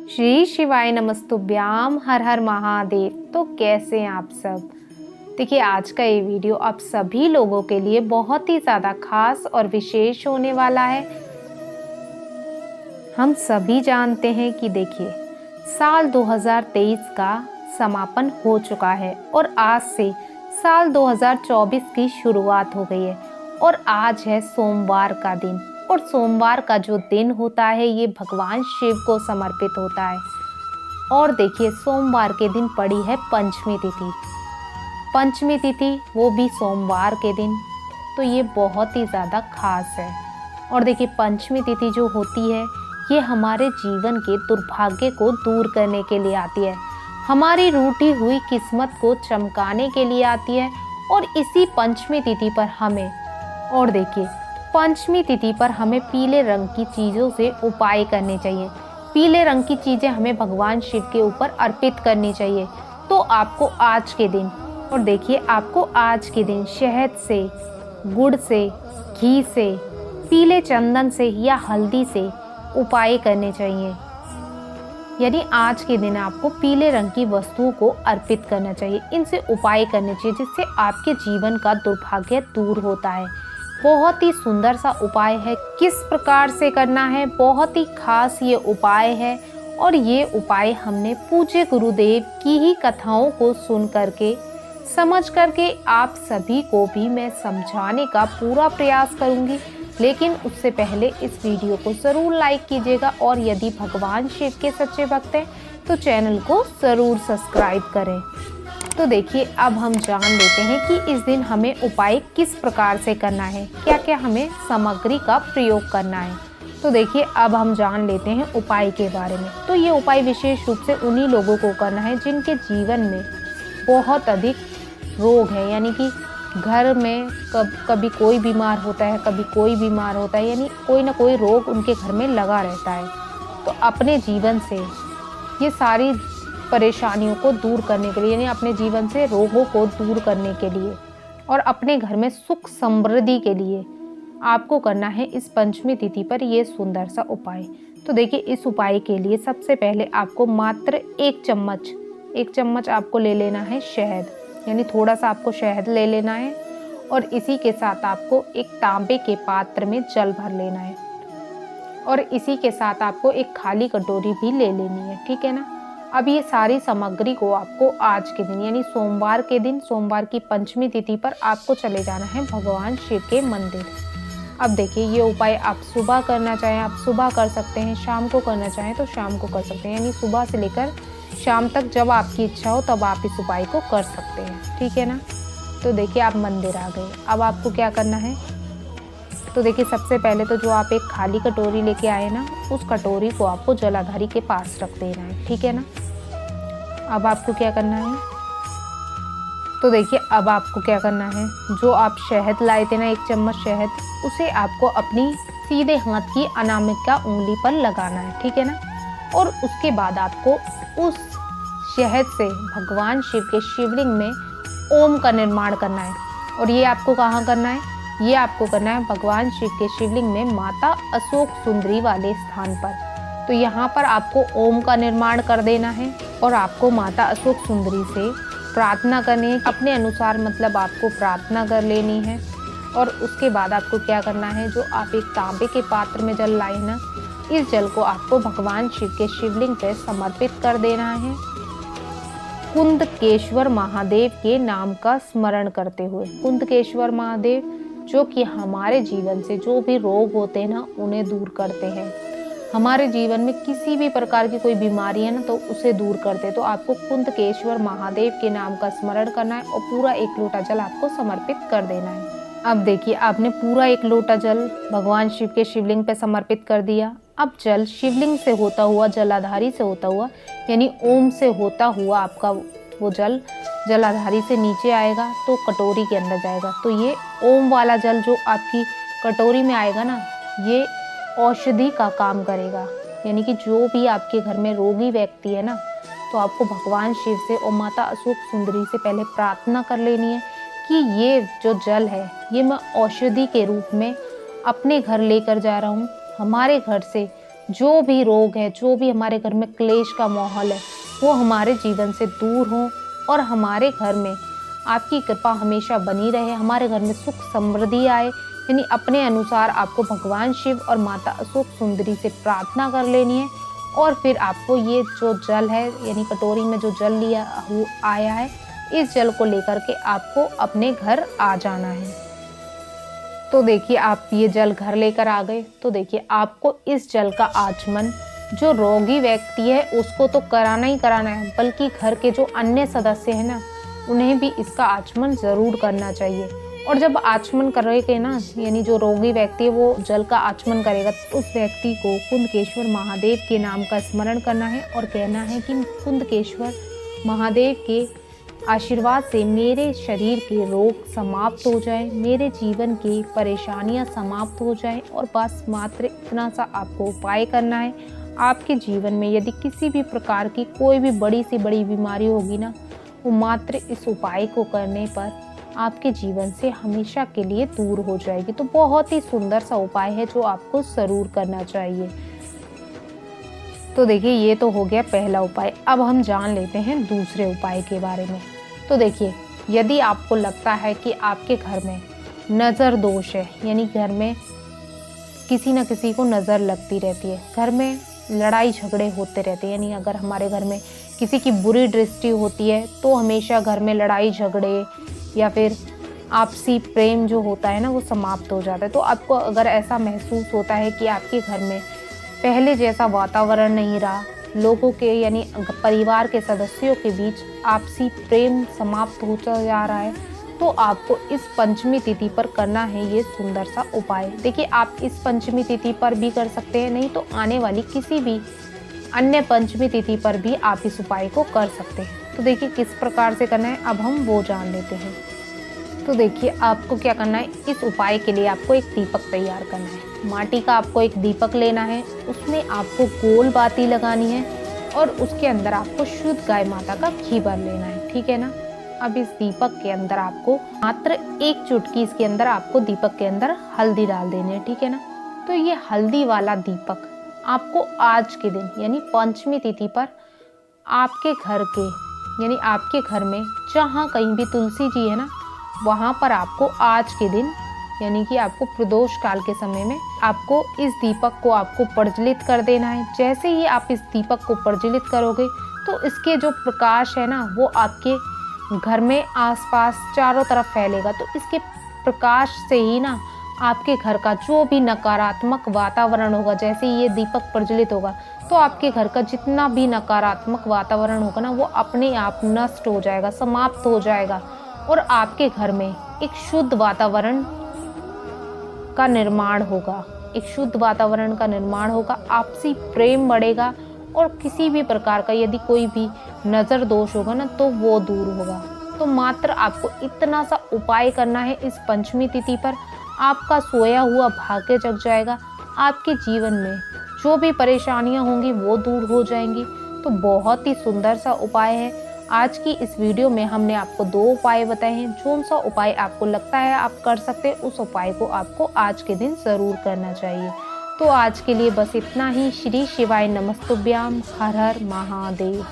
श्री शिवाय नमस्तुभ्याम हर हर महादेव। तो कैसे हैं आप सब। देखिए आज का ये वीडियो आप सभी लोगों के लिए बहुत ही ज़्यादा खास और विशेष होने वाला है। हम सभी जानते हैं कि देखिए साल 2023 का समापन हो चुका है और आज से साल 2024 की शुरुआत हो गई है और आज है सोमवार का दिन। और सोमवार का जो दिन होता है ये भगवान शिव को समर्पित होता है। और देखिए सोमवार के दिन पड़ी है पंचमी तिथि। पंचमी तिथि वो भी सोमवार के दिन, तो ये बहुत ही ज़्यादा खास है। और देखिए पंचमी तिथि जो होती है ये हमारे जीवन के दुर्भाग्य को दूर करने के लिए आती है, हमारी रूठी हुई किस्मत को चमकाने के लिए आती है। और इसी पंचमी तिथि पर हमें पंचमी तिथि पर हमें पीले रंग की चीज़ों से उपाय करने चाहिए। पीले रंग की चीज़ें हमें भगवान शिव के ऊपर अर्पित करनी चाहिए। तो आपको आज के दिन शहद से, गुड़ से, घी से, पीले चंदन से या हल्दी से उपाय करने चाहिए। यानी आज के दिन आपको पीले रंग की वस्तुओं को अर्पित करना चाहिए, इनसे उपाय करने चाहिए जिससे आपके जीवन का दुर्भाग्य दूर होता है। बहुत ही सुंदर सा उपाय है। किस प्रकार से करना है, बहुत ही खास ये उपाय है। और ये उपाय हमने पूज्य गुरुदेव की ही कथाओं को सुन करके, समझ करके आप सभी को भी मैं समझाने का पूरा प्रयास करूंगी। लेकिन उससे पहले इस वीडियो को ज़रूर लाइक कीजिएगा और यदि भगवान शिव के सच्चे भक्त हैं तो चैनल को ज़रूर सब्सक्राइब करें। तो देखिए अब हम जान लेते हैं कि इस दिन हमें उपाय किस प्रकार से करना है, क्या क्या हमें सामग्री का प्रयोग करना है। तो देखिए अब हम जान लेते हैं उपाय के बारे में। तो ये उपाय विशेष रूप से उन्हीं लोगों को करना है जिनके जीवन में बहुत अधिक रोग है, यानी कि घर में कभी कोई बीमार होता है, कभी कोई बीमार होता है, यानी कोई ना कोई रोग उनके घर में लगा रहता है। तो अपने जीवन से ये सारी परेशानियों को दूर करने के लिए, यानी अपने जीवन से रोगों को दूर करने के लिए और अपने घर में सुख समृद्धि के लिए आपको करना है इस पंचमी तिथि पर ये सुंदर सा उपाय। तो देखिए इस उपाय के लिए सबसे पहले आपको मात्र एक चम्मच आपको ले लेना है शहद, यानी थोड़ा सा आपको शहद ले लेना है। और इसी के साथ आपको एक तांबे के पात्र में जल भर लेना है और इसी के साथ आपको एक खाली कटोरी भी ले लेनी है, ठीक है ना। अब ये सारी सामग्री को आपको आज के दिन यानी सोमवार के दिन, सोमवार की पंचमी तिथि पर आपको चले जाना है भगवान शिव के मंदिर। अब देखिए ये उपाय आप सुबह करना चाहें आप सुबह कर सकते हैं, शाम को करना चाहें तो शाम को कर सकते हैं, यानी सुबह से लेकर शाम तक जब आपकी इच्छा हो तब आप इस उपाय को कर सकते हैं, ठीक है ना। तो देखिए आप मंदिर आ गए। अब आपको क्या करना है, तो देखिए सबसे पहले तो जो आप एक खाली कटोरी लेके आए ना, उस कटोरी को आपको जलाधारी के पास रख देना है, ठीक है ना। अब आपको क्या करना है, तो देखिए अब आपको क्या करना है, जो आप शहद लाए थे ना, एक चम्मच शहद, उसे आपको अपनी सीधे हाथ की अनामिका उंगली पर लगाना है, ठीक है ना। और उसके बाद आपको उस शहद से भगवान शिव के शिवलिंग में ओम का निर्माण करना है। और ये आपको कहाँ करना है, ये आपको करना है भगवान शिव के शिवलिंग में माता अशोक सुंदरी वाले स्थान पर। तो यहाँ पर आपको ओम का निर्माण कर देना है और आपको माता अशोक सुंदरी से प्रार्थना करनी है अपने अनुसार, मतलब आपको प्रार्थना कर लेनी है। और उसके बाद आपको क्या करना है, जो आप एक तांबे के पात्र में जल लाए ना, इस जल को आपको भगवान शिव के शिवलिंग पर समर्पित कर देना है कुंदकेश्वर महादेव के नाम का स्मरण करते हुए। कुंदकेश्वर महादेव जो कि हमारे जीवन से जो भी रोग होते हैं ना उन्हें दूर करते हैं, हमारे जीवन में किसी भी प्रकार की कोई बीमारी है ना तो उसे दूर करते हैं। तो आपको कुंदकेश्वर महादेव के नाम का स्मरण करना है और पूरा एक लोटा जल आपको समर्पित कर देना है। अब देखिए आपने पूरा एक लोटा जल भगवान शिव के शिवलिंग पे समर्पित कर दिया। अब जल शिवलिंग से होता हुआ, जलाधारी से होता हुआ, यानी ओम से होता हुआ आपका वो जल जलाधारी से नीचे आएगा तो कटोरी के अंदर जाएगा। तो ये ओम वाला जल जो आपकी कटोरी में आएगा ना, ये औषधि का काम करेगा, यानी कि जो भी आपके घर में रोगी व्यक्ति है ना, तो आपको भगवान शिव से और माता अशोक सुंदरी से पहले प्रार्थना कर लेनी है कि ये जो जल है ये मैं औषधि के रूप में अपने घर लेकर जा रहा हूँ। हमारे घर से जो भी रोग है, जो भी हमारे घर में क्लेश का माहौल है, वो हमारे जीवन से दूर हो और हमारे घर में आपकी कृपा हमेशा बनी रहे, हमारे घर में सुख समृद्धि आए। यानी अपने अनुसार आपको भगवान शिव और माता अशोक सुंदरी से प्रार्थना कर लेनी है और फिर आपको ये जो जल है, यानी कटोरी में जो जल आया है, इस जल को लेकर के आपको अपने घर आ जाना है। तो देखिए आप ये जल घर लेकर आ गए, तो देखिए आपको इस जल का आचमन जो रोगी व्यक्ति है उसको तो कराना ही कराना है, बल्कि घर के जो अन्य सदस्य हैं ना, उन्हें भी इसका आचमन ज़रूर करना चाहिए। और जब आचमन करेंगे ना, यानी जो रोगी व्यक्ति है वो जल का आचमन करेगा, तो उस व्यक्ति को कुंदकेश्वर महादेव के नाम का स्मरण करना है और कहना है कि कुंदकेश्वर महादेव के आशीर्वाद से मेरे शरीर के रोग समाप्त हो जाए, मेरे जीवन की परेशानियां समाप्त हो जाए। और बस मात्र इतना सा आपको उपाय करना है। आपके जीवन में यदि किसी भी प्रकार की कोई भी बड़ी से बड़ी बीमारी होगी ना, वो मात्र इस उपाय को करने पर आपके जीवन से हमेशा के लिए दूर हो जाएगी। तो बहुत ही सुंदर सा उपाय है जो आपको ज़रूर करना चाहिए। तो देखिए ये तो हो गया पहला उपाय। अब हम जान लेते हैं दूसरे उपाय के बारे में। तो देखिए यदि आपको लगता है कि आपके घर में नज़र दोष है, यानी घर में किसी न किसी को नज़र लगती रहती है, घर में लड़ाई झगड़े होते रहते हैं, यानी अगर हमारे घर में किसी की बुरी दृष्टि होती है तो हमेशा घर में लड़ाई झगड़े या फिर आपसी प्रेम जो होता है ना वो समाप्त हो जाता है। तो आपको अगर ऐसा महसूस होता है कि आपके घर में पहले जैसा वातावरण नहीं रहा, लोगों के यानी परिवार के सदस्यों के बीच आपसी प्रेम समाप्त होता जा रहा है, तो आपको इस पंचमी तिथि पर करना है ये सुंदर सा उपाय। देखिए आप इस पंचमी तिथि पर भी कर सकते हैं, नहीं तो आने वाली किसी भी अन्य पंचमी तिथि पर भी आप इस उपाय को कर सकते हैं। तो देखिए किस प्रकार से करना है अब हम वो जान लेते हैं। तो देखिए आपको क्या करना है, इस उपाय के लिए आपको एक दीपक तैयार करना है। माटी का आपको एक दीपक लेना है, उसमें आपको गोल बाती लगानी है और उसके अंदर आपको शुद्ध गाय माता का घी भर लेना है, ठीक है ना। अब इस दीपक के अंदर आपको मात्र एक चुटकी इसके अंदर आपको दीपक के अंदर हल्दी डाल देनी है, ठीक है ना। तो ये हल्दी वाला दीपक आपको आज के दिन यानी पंचमी तिथि पर आपके घर के यानी आपके घर में जहाँ कहीं भी तुलसी जी है ना, वहाँ पर आपको आज के दिन यानी कि आपको प्रदोष काल के समय में आपको इस दीपक को आपको प्रज्वलित कर देना है। जैसे ही आप इस दीपक को प्रज्वलित करोगे तो इसके जो प्रकाश है ना वो आपके घर में आसपास चारों तरफ फैलेगा। तो इसके प्रकाश से ही ना आपके घर का जो भी नकारात्मक वातावरण होगा, जैसे ही ये दीपक प्रज्वलित होगा तो आपके घर का जितना भी नकारात्मक वातावरण होगा ना वो अपने आप नष्ट हो जाएगा, समाप्त हो जाएगा और आपके घर में एक शुद्ध वातावरण का निर्माण होगा, एक शुद्ध वातावरण का निर्माण होगा, आपसी प्रेम बढ़ेगा और किसी भी प्रकार का यदि कोई भी नज़र दोष होगा ना तो वो दूर होगा। तो मात्र आपको इतना सा उपाय करना है इस पंचमी तिथि पर, आपका सोया हुआ भाग्य जग जाएगा, आपके जीवन में जो भी परेशानियां होंगी वो दूर हो जाएंगी। तो बहुत ही सुंदर सा उपाय है। आज की इस वीडियो में हमने आपको 2 उपाय बताए हैं। जो सा उपाय आपको लगता है आप कर सकते हैं, उस उपाय को आपको आज के दिन ज़रूर करना चाहिए। तो आज के लिए बस इतना ही। श्री शिवाय नमस्तुभ्याम। हर हर महादेव।